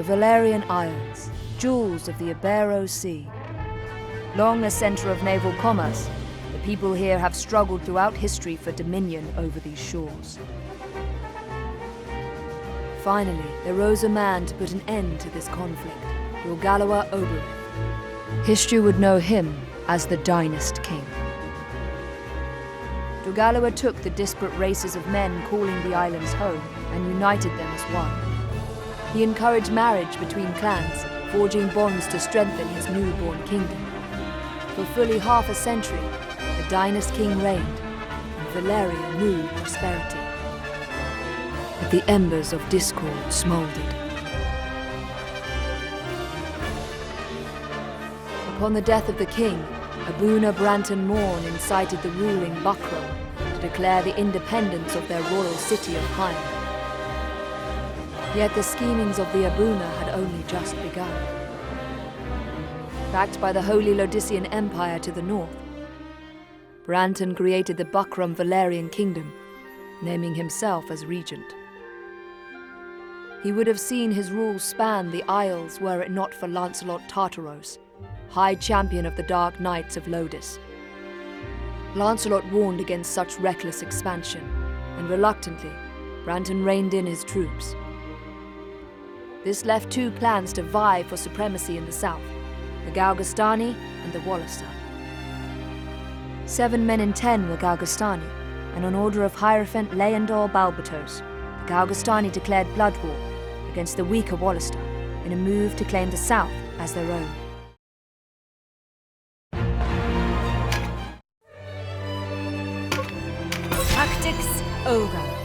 the Valerian Isles, jewels of the Ibero Sea. Long a center of naval commerce, the people here have struggled throughout history for dominion over these shores. Finally, there rose a man to put an end to this conflict, Ogre. History would know him as the Dynast King. Ogre took the disparate races of men calling the islands home and united them as one. He encouraged marriage between clans, forging bonds to strengthen his newborn kingdom. For fully half a century, the Dynast King reigned, and Valeria knew prosperity. But the embers of discord smoldered. Upon the death of the king, Abuna Branton Morn incited the ruling Buckram to declare the independence of their royal city of Hyme. Yet the schemings of the Abuna had only just begun. Backed by the Holy Lodician Empire to the north, Branton created the Buckram Valerian Kingdom, naming himself as regent. He would have seen his rule span the Isles were it not for Lancelot Tartaros, High Champion of the Dark Knights of Lodis. Lancelot warned against such reckless expansion, and reluctantly, Branton reined in his troops. This left two clans to vie for supremacy in the south, the Galgastani and the Wallister. 7 men in 10 were Galgastani, and on order of Hierophant Leandor Balbatos, the Galgastani declared blood war against the weaker Wallister in a move to claim the south as their own. Tactics Ogre.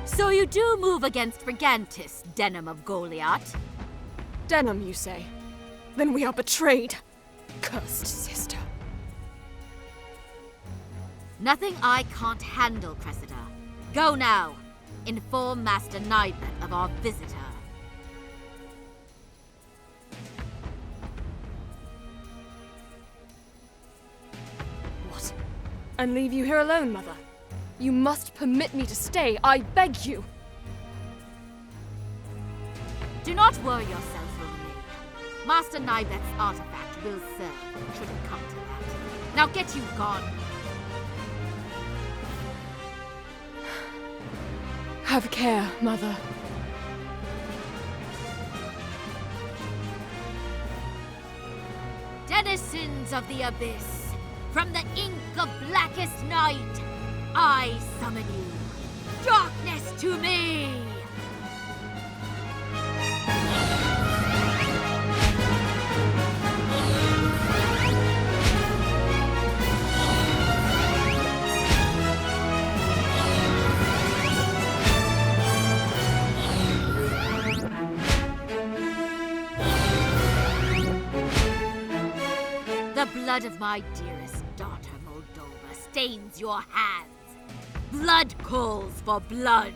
So you do move against Brigantis, Denim of Goliath? Denim, you say? Then we are betrayed. Cursed sister. Nothing I can't handle, Cressida. Go now. Inform Master Nybeth of our visitor. What? And leave you here alone, Mother? You must permit me to stay, I beg you! Do not worry yourself over me. Master Nybeth's artifact will serve, should it come to that. Now get you gone. Have care, Mother. Denizens of the Abyss, from the ink of blackest night, I summon you. Darkness to me! The blood of my dearest daughter, stains your hands. Blood calls for blood.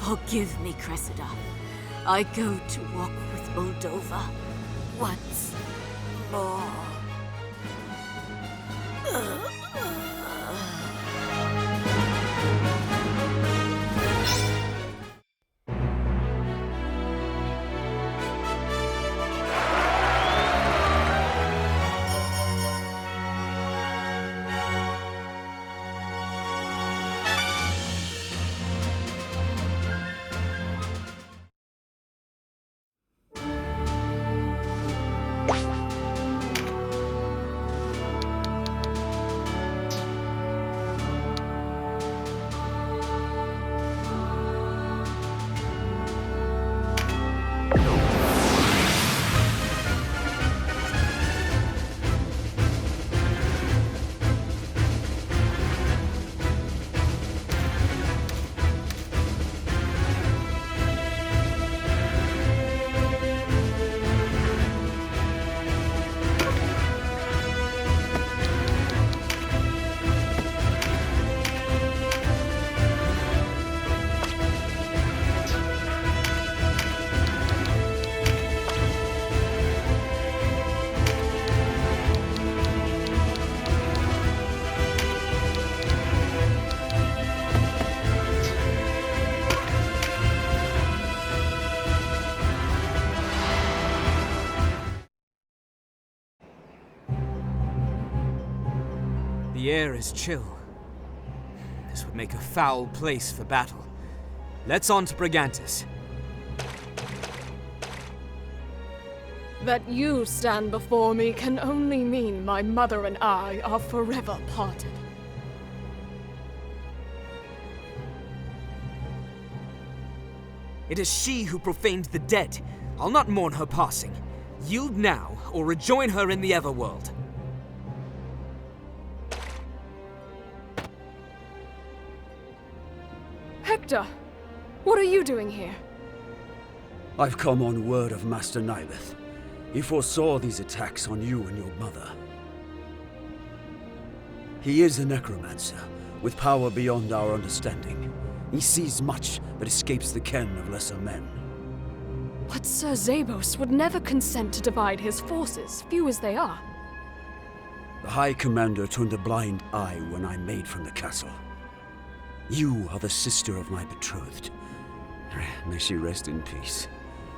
Forgive me, Cressida. I go to walk with Moldova once more. The air is chill. This would make a foul place for battle. Let's on to Brigantis. That you stand before me can only mean my mother and I are forever parted. It is she who profaned the dead. I'll not mourn her passing. Yield now, or rejoin her in the Everworld. Hector! What are you doing here? I've come on word of Master Nibeth. He foresaw these attacks on you and your mother. He is a necromancer, with power beyond our understanding. He sees much that escapes the ken of lesser men. But Sir Zabos would never consent to divide his forces, few as they are. The High Commander turned a blind eye when I made from the castle. You are the sister of my betrothed. May she rest in peace.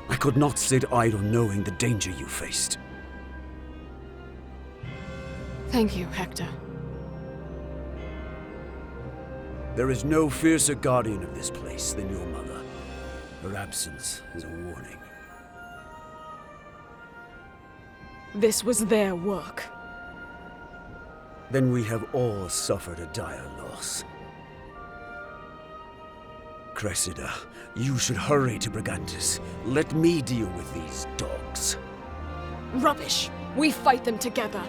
I could not sit idle knowing the danger you faced. Thank you, Hector. There is no fiercer guardian of this place than your mother. Her absence is a warning. This was their work. Then we have all suffered a dire loss. Cressida, you should hurry to Brigantis. Let me deal with these dogs. Rubbish! We fight them together.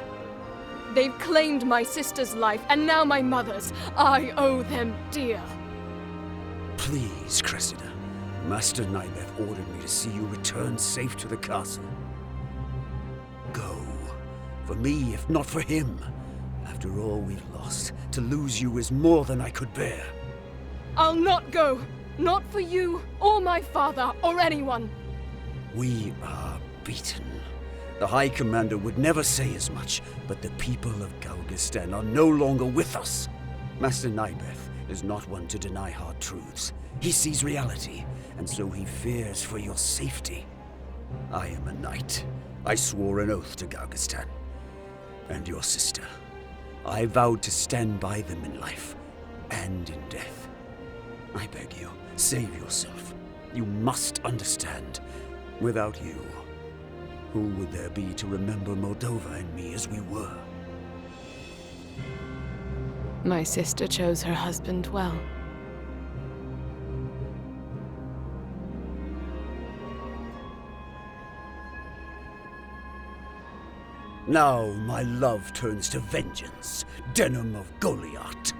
They've claimed my sister's life, and now my mother's. I owe them dear. Please, Cressida. Master Nibeth ordered me to see you return safe to the castle. Go. For me, if not for him. After all we've lost, to lose you is more than I could bear. I'll not go. Not for you, or my father, or anyone. We are beaten. The High Commander would never say as much, but the people of Galgistan are no longer with us. Master Nibeth is not one to deny hard truths. He sees reality, and so he fears for your safety. I am a knight. I swore an oath to Galgistan. And your sister. I vowed to stand by them in life, and in death. I beg you, save yourself. You must understand. Without you, who would there be to remember Moldova and me as we were? My sister chose her husband well. Now my love turns to vengeance, denim of Goliath.